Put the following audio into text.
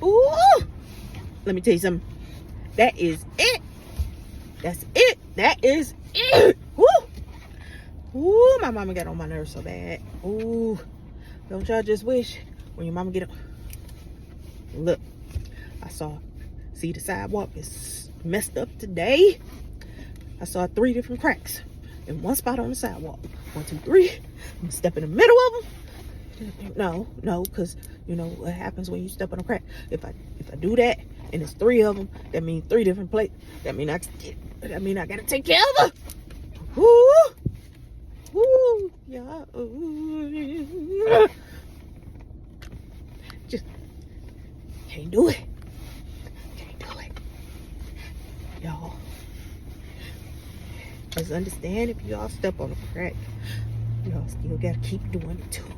Ooh, let me tell you something. That is it. That's it. That is it. Woo. Ooh, my mama got on my nerves so bad. Ooh, don't y'all just wish when your mama get up. Look, see the sidewalk is messed up today. I saw 3 different cracks in one spot on the sidewalk. 1, 2, 3. I'm gonna step in the middle of them. No, because you know what happens when you step on a crack. If I do that and it's 3 of them, that means 3 different places. That mean I gotta take care of them. Woo, woo, yeah. Ooh. Just can't do it. Y'all, just understand if y'all step on a crack, y'all still gotta keep doing it too.